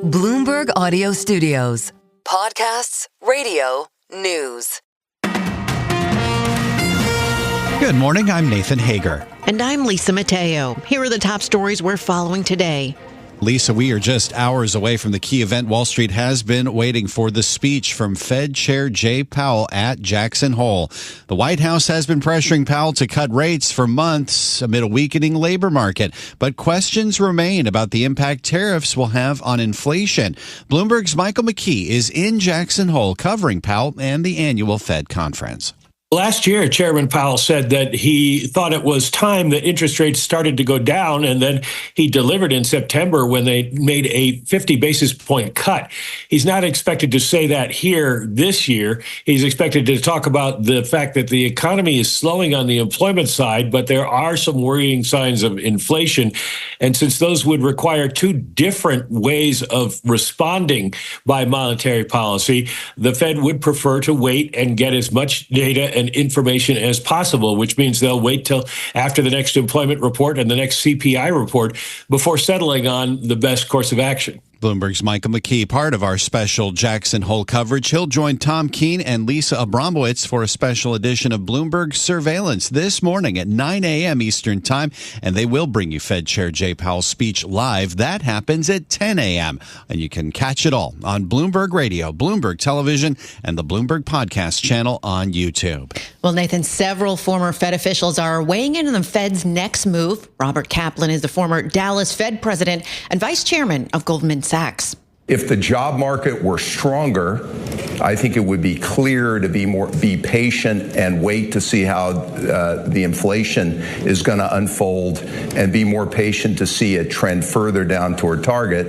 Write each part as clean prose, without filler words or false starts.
Bloomberg Audio Studios. Podcasts, radio, news. Good morning, I'm Nathan Hager. And I'm Lisa Mateo. Here are the top stories we're following today. Lisa, we are just hours away from the key event Wall Street has been waiting for, the speech from Fed Chair Jay Powell at Jackson Hole. The White House has been pressuring Powell to cut rates for months amid a weakening labor market, but questions remain about the impact tariffs will have on inflation. Bloomberg's Michael McKee is in Jackson Hole covering Powell and the annual Fed conference. Last year, Chairman Powell said that he thought it was time that interest rates started to go down, and then he delivered in September when they made a 50 basis point cut. He's not expected to say that here this year. He's expected to talk about the fact that the economy is slowing on the employment side, but there are some worrying signs of inflation. And since those would require two different ways of responding by monetary policy, the Fed would prefer to wait and get as much data and information as possible, which means they'll wait till after the next employment report and the next CPI report before settling on the best course of action. Bloomberg's Michael McKee, part of our special Jackson Hole coverage. He'll join Tom Keene and Lisa Abramowitz for a special edition of Bloomberg Surveillance this morning at 9 a.m. Eastern Time, and they will bring you Fed Chair Jay Powell's speech live. That happens at 10 a.m., and you can catch it all on Bloomberg Radio, Bloomberg Television, and the Bloomberg Podcast channel on YouTube. Well, Nathan, several former Fed officials are weighing in on the Fed's next move. Robert Kaplan is the former Dallas Fed president and vice chairman of Goldman Sachs. If the job market were stronger, I think it would be clearer to be patient and wait to see how the inflation is going to unfold and be more patient to see it trend further down toward target.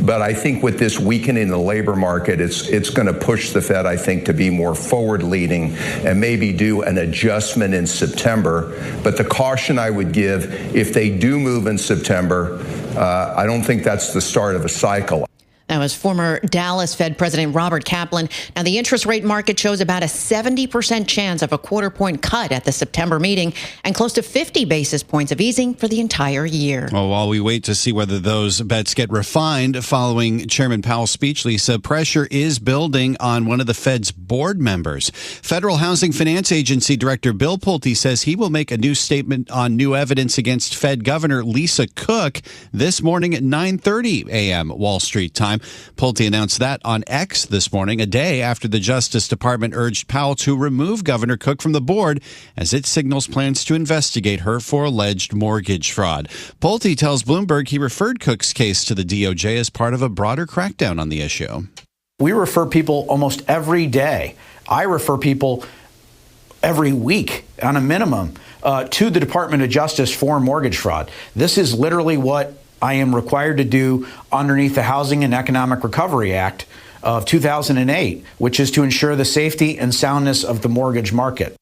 But I think with this weakening in the labor market, it's going to push the Fed, I think, to be more forward-leaning and maybe do an adjustment in September. But the caution I would give, if they do move in September, I don't think that's the start of a cycle. That was former Dallas Fed President Robert Kaplan. Now, the interest rate market shows about a 70% chance of a quarter-point cut at the September meeting and close to 50 basis points of easing for the entire year. Well, while we wait to see whether those bets get refined following Chairman Powell's speech, Lisa, pressure is building on one of the Fed's board members. Federal Housing Finance Agency Director Bill Pulte says he will make a new statement on new evidence against Fed Governor Lisa Cook this morning at 9:30 a.m. Wall Street time. Pulte announced that on X this morning, a day after the Justice Department urged Powell to remove Governor Cook from the board as it signals plans to investigate her for alleged mortgage fraud. Pulte tells Bloomberg he referred Cook's case to the DOJ as part of a broader crackdown on the issue. We refer people almost every day. I refer people every week on a minimum to the Department of Justice for mortgage fraud. This is literally what I am required to do underneath the Housing and Economic Recovery Act of 2008, which is to ensure the safety and soundness of the mortgage market.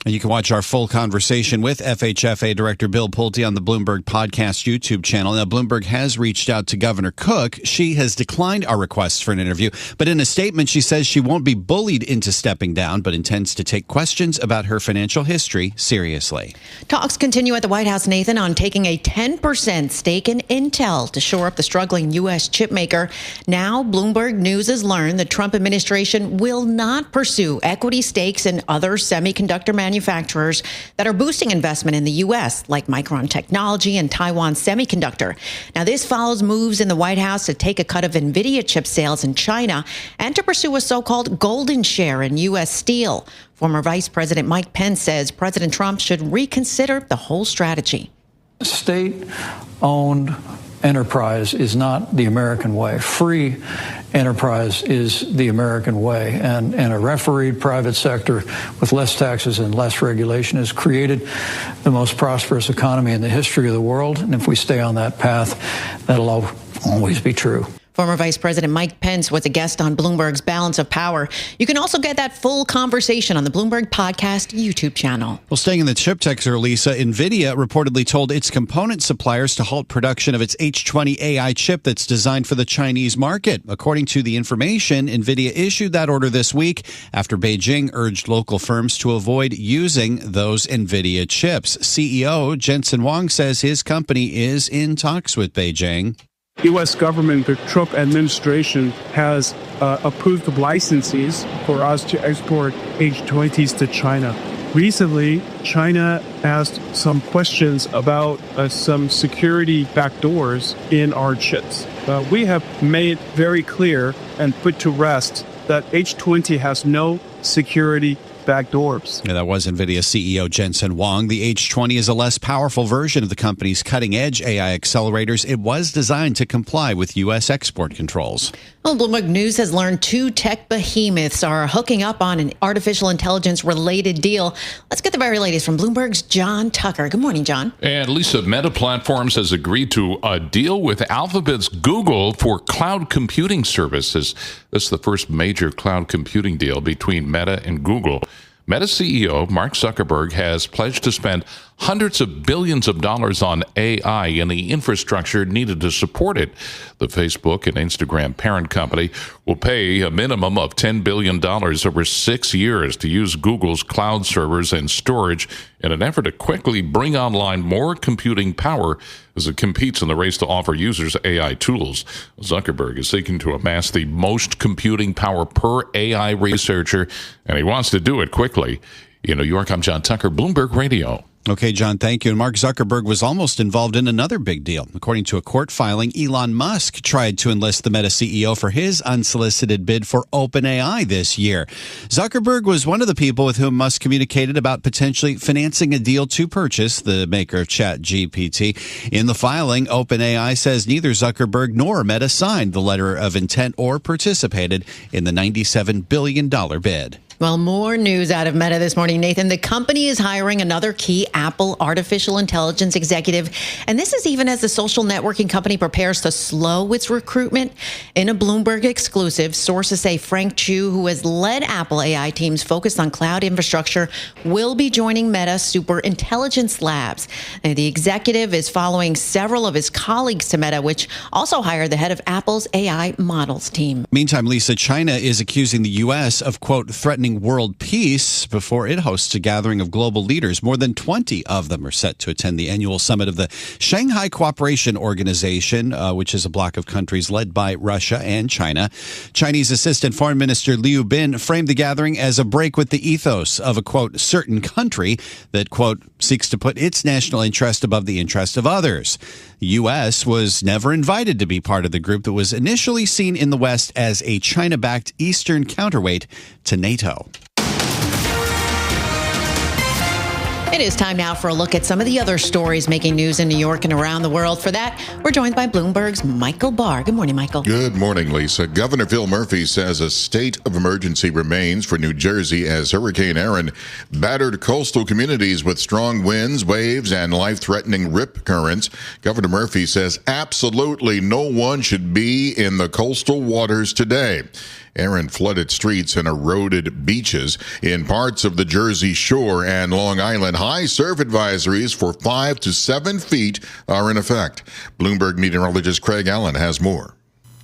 And you can watch our full conversation with FHFA Director Bill Pulte on the Bloomberg Podcast YouTube channel. Now, Bloomberg has reached out to Governor Cook. She has declined our request for an interview, but in a statement, she says she won't be bullied into stepping down, but intends to take questions about her financial history seriously. Talks continue at the White House, Nathan, on taking a 10% stake in Intel to shore up the struggling U.S. chip maker. Now, Bloomberg News has learned the Trump administration will not pursue equity stakes in other semiconductor manufacturers that are boosting investment in the U.S., like Amkor Technology and Taiwan Semiconductor. Now, this follows moves in the White House to take a cut of Nvidia chip sales in China and to pursue a so-called golden share in U.S. steel. Former Vice President Mike Pence says President Trump should reconsider the whole strategy. State-owned enterprise is not the American way. Free enterprise is the American way. And a refereed private sector with less taxes and less regulation has created the most prosperous economy in the history of the world. And if we stay on that path, that'll always be true. Former Vice President Mike Pence was a guest on Bloomberg's Balance of Power. You can also get that full conversation on the Bloomberg Podcast YouTube channel. Well, staying in the chip sector, Lisa, Nvidia reportedly told its component suppliers to halt production of its H20 AI chip that's designed for the Chinese market. According to the information, Nvidia issued that order this week after Beijing urged local firms to avoid using those Nvidia chips. CEO Jensen Huang says his company is in talks with Beijing. U.S. government, the Trump administration, has approved licenses for us to export H20s to China. Recently, China asked some questions about some security backdoors in our chips. We have made very clear and put to rest that H20 has no security backdoors. Yeah, that was Nvidia CEO Jensen Huang. The H20 is a less powerful version of the company's cutting-edge AI accelerators. It was designed to comply with U.S. export controls. Well, Bloomberg News has learned two tech behemoths are hooking up on an artificial intelligence-related deal. Let's get the very latest from Bloomberg's John Tucker. Good morning, John. And Lisa, Meta Platforms has agreed to a deal with Alphabet's Google for cloud computing services. This is the first major cloud computing deal between Meta and Google. Meta CEO Mark Zuckerberg has pledged to spend hundreds of billions of dollars on AI and the infrastructure needed to support it. The Facebook and Instagram parent company will pay a minimum of $10 billion over 6 years to use Google's cloud servers and storage in an effort to quickly bring online more computing power as it competes in the race to offer users AI tools. Zuckerberg is seeking to amass the most computing power per AI researcher, and he wants to do it quickly. In New York, I'm John Tucker, Bloomberg Radio. Okay, John, thank you. And Mark Zuckerberg was almost involved in another big deal. According to a court filing, Elon Musk tried to enlist the Meta CEO for his unsolicited bid for OpenAI this year. Zuckerberg was one of the people with whom Musk communicated about potentially financing a deal to purchase the maker of ChatGPT. In the filing, OpenAI says neither Zuckerberg nor Meta signed the letter of intent or participated in the $97 billion bid. Well, more news out of Meta this morning, Nathan. The company is hiring another key Apple artificial intelligence executive. And this is even as the social networking company prepares to slow its recruitment. In a Bloomberg exclusive, sources say Frank Chu, who has led Apple AI teams focused on cloud infrastructure, will be joining Meta Super Intelligence Labs. And the executive is following several of his colleagues to Meta, which also hired the head of Apple's AI models team. Meantime, Lisa, China is accusing the U.S. of, quote, threatening world peace before it hosts a gathering of global leaders. More than 20 of them are set to attend the annual summit of the Shanghai Cooperation Organization, which is a bloc of countries led by Russia and China. Chinese Assistant Foreign Minister Liu Bin framed the gathering as a break with the ethos of a, quote, certain country that, quote, seeks to put its national interest above the interest of others. The U.S. was never invited to be part of the group that was initially seen in the West as a China-backed Eastern counterweight to NATO. It is time now for a look at some of the other stories making news in New York and around the world. For that, we're joined by Bloomberg's Michael Barr. Good morning, Michael. Good morning, Lisa. Governor Phil Murphy says a state of emergency remains for New Jersey as Hurricane Erin battered coastal communities with strong winds, waves, and life-threatening rip currents. Governor Murphy says absolutely no one should be in the coastal waters today. Erin flooded streets and eroded beaches in parts of the Jersey Shore and Long Island. High surf advisories for 5 to 7 feet are in effect. Bloomberg meteorologist Craig Allen has more.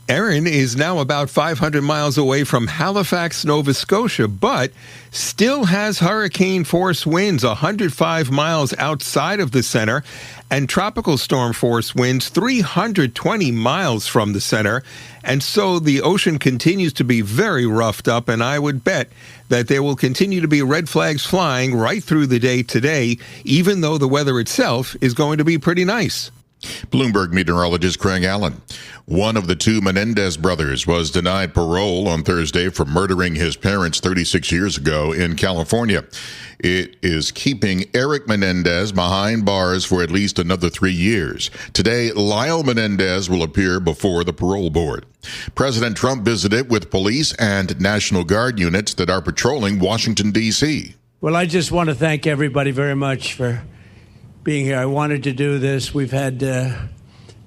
Erin is now about 500 miles away from Halifax, Nova Scotia, but still has hurricane-force winds 105 miles outside of the center and tropical storm-force winds 320 miles from the center. And so the ocean continues to be very roughed up, and I would bet that there will continue to be red flags flying right through the day today, even though the weather itself is going to be pretty nice. Bloomberg meteorologist Craig Allen. One of the two Menendez brothers was denied parole on Thursday for murdering his parents 36 years ago in California. It is keeping Eric Menendez behind bars for at least another 3 years. Today, Lyle Menendez will appear before the parole board. President Trump visited with police and National Guard units that are patrolling Washington, D.C. Well, I just want to thank everybody very much for being here. I wanted to do this. We've had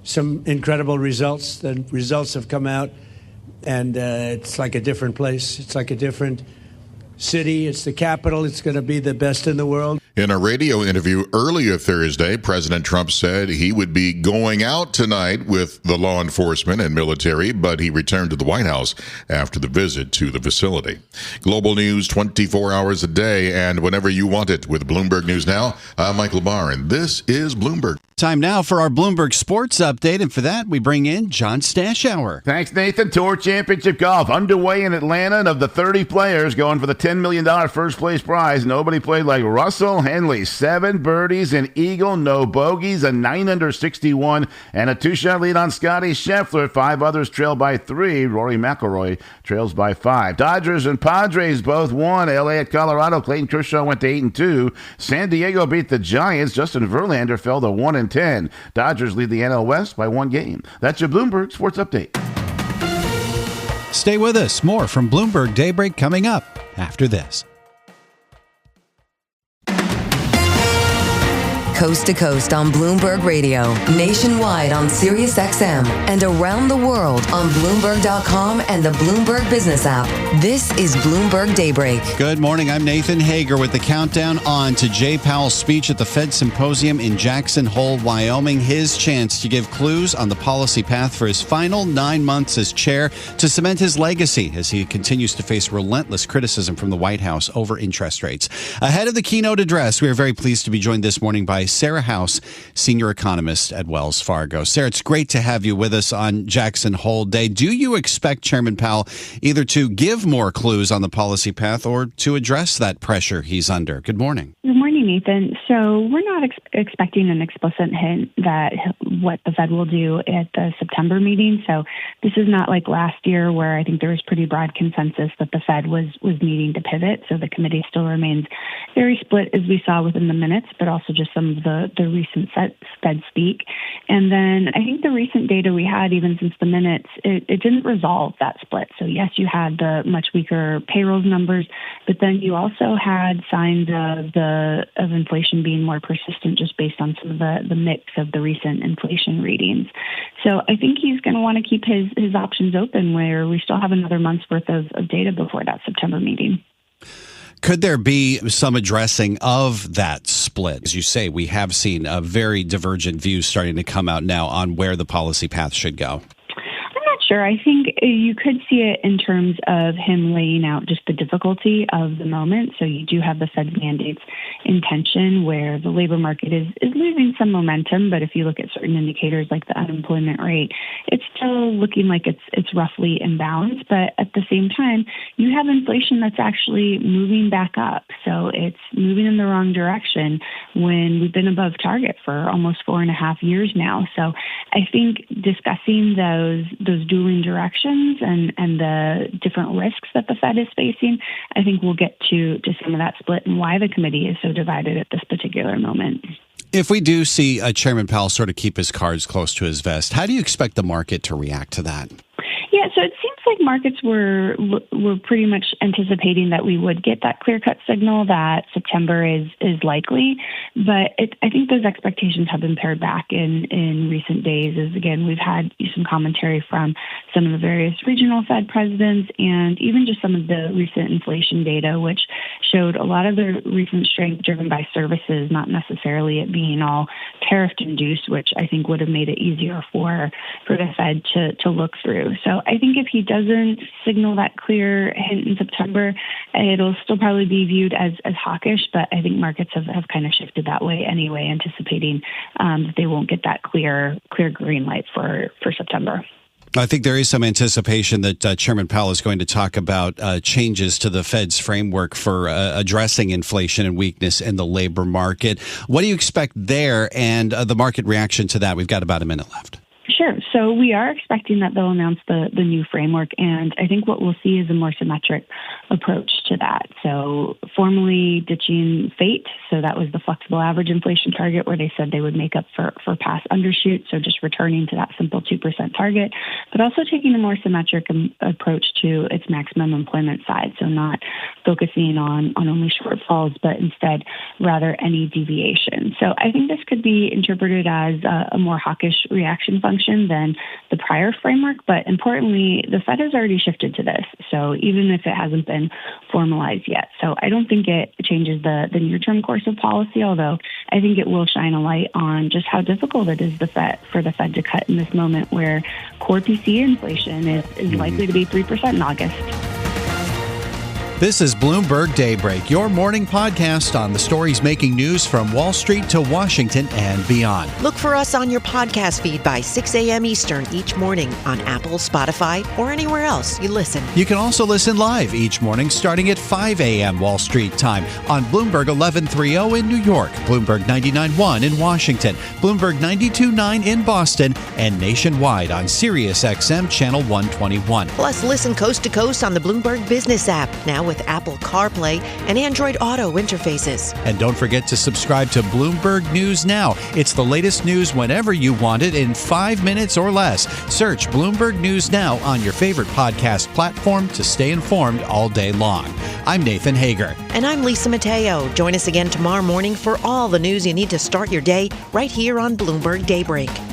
some incredible results. The results have come out, and it's like a different place. It's like a different city. It's the capital. It's going to be the best in the world. In a radio interview earlier Thursday, President Trump said he would be going out tonight with the law enforcement and military, but he returned to the White House after the visit to the facility. Global news 24 hours a day and whenever you want it with Bloomberg News Now. I'm Michael Barr, and this is Bloomberg. Time now for our Bloomberg Sports Update, and for that, we bring in John Stashower. Thanks, Nathan. Tour Championship Golf underway in Atlanta, and of the 30 players going for the $10 million first-place prize, nobody played like Russell Henley. 7 birdies, an eagle, no bogeys, a 9-under 61, and a 2-shot lead on Scotty Scheffler. 5 others trail by 3. Rory McIlroy trails by 5. Dodgers and Padres both won. LA at Colorado. Clayton Kershaw went to 8-2. San Diego beat the Giants. Justin Verlander fell to 1-10. Dodgers lead the NL West by 1 game. That's your Bloomberg Sports Update. Stay with us. More from Bloomberg Daybreak coming up after this. Coast to coast on Bloomberg Radio, nationwide on Sirius XM, and around the world on Bloomberg.com and the Bloomberg Business app. This is Bloomberg Daybreak. Good morning. I'm Nathan Hager with the countdown on to Jay Powell's speech at the Fed Symposium in Jackson Hole, Wyoming. His chance to give clues on the policy path for his final 9 months as chair to cement his legacy as he continues to face relentless criticism from the White House over interest rates. Ahead of the keynote address, we are very pleased to be joined this morning by Sarah House, senior economist at Wells Fargo. Sarah, it's great to have you with us on Jackson Hole Day. Do you expect Chairman Powell either to give more clues on the policy path or to address that pressure he's under? Good morning. Good morning, Nathan. So we're not expecting an explicit hint that what the Fed will do at the September meeting. So this is not like last year where I think there was pretty broad consensus that the Fed was needing to pivot. So the committee still remains very split, as we saw within the minutes, but also just some of the recent Fed speak. And then I think the recent data we had, even since the minutes, it didn't resolve that split. So yes, you had the much weaker payrolls numbers, but then you also had signs of inflation being more persistent just based on some of the mix of the recent inflation readings. So I think he's going to want to keep his options open where we still have another month's worth of data before that September meeting. Could there be some addressing of that split? As you say, we have seen a very divergent views starting to come out now on where the policy path should go. Sure. I think you could see it in terms of him laying out just the difficulty of the moment. So you do have the Fed mandates in tension where the labor market is losing some momentum. But if you look at certain indicators like the unemployment rate, it's still looking like it's roughly imbalanced. But at the same time, you have inflation that's actually moving back up. So it's moving in the wrong direction when we've been above target for almost 4.5 years now. So I think discussing those dueling directions and the different risks that the Fed is facing, I think we'll get to some of that split and why the committee is so divided at this particular moment. If we do see Chairman Powell sort of keep his cards close to his vest, how do you expect the market to react to that? Yeah, so it seems like markets were pretty much anticipating that we would get that clear-cut signal that September is likely, but I think those expectations have been pared back in recent days. As again, we've had some commentary from some of the various regional Fed presidents and even just some of the recent inflation data, which showed a lot of the recent strength driven by services, not necessarily it being all tariff-induced, which I think would have made it easier for the Fed to look through. So I think if he doesn't signal that clear hint in September, it'll still probably be viewed as hawkish, but I think markets have kind of shifted that way anyway, anticipating that they won't get that clear green light for September. I think there is some anticipation that Chairman Powell is going to talk about changes to the Fed's framework for addressing inflation and weakness in the labor market. What do you expect there and the market reaction to that? We've got about a minute left. Sure. So we are expecting that they'll announce the new framework, and I think what we'll see is a more symmetric approach to that. So formally ditching FATE, so that was the flexible average inflation target where they said they would make up for past undershoot, so just returning to that simple 2% target, but also taking a more symmetric approach to its maximum employment side, so not focusing on only shortfalls, but instead rather any deviation. So I think this could be interpreted as a more hawkish reaction function than the prior framework, but importantly, the Fed has already shifted to this, so even if it hasn't been formalized yet. So I don't think it changes the near-term course of policy, although I think it will shine a light on just how difficult it is for the Fed to cut in this moment where core PCE inflation is likely to be 3% in August. This is Bloomberg Daybreak, your morning podcast on the stories making news from Wall Street to Washington and beyond. Look for us on your podcast feed by 6 a.m. Eastern each morning on Apple, Spotify, or anywhere else you listen. You can also listen live each morning starting at 5 a.m. Wall Street time on Bloomberg 1130 in New York, Bloomberg 99.1 in Washington, Bloomberg 92.9 in Boston, and nationwide on Sirius XM Channel 121. Plus, listen coast to coast on the Bloomberg Business app, now with Apple CarPlay and Android Auto interfaces. And don't forget to subscribe to Bloomberg News Now. It's the latest news whenever you want it in 5 minutes or less. Search Bloomberg News Now on your favorite podcast platform to stay informed all day long. I'm Nathan Hager. And I'm Lisa Mateo. Join us again tomorrow morning for all the news you need to start your day right here on Bloomberg Daybreak.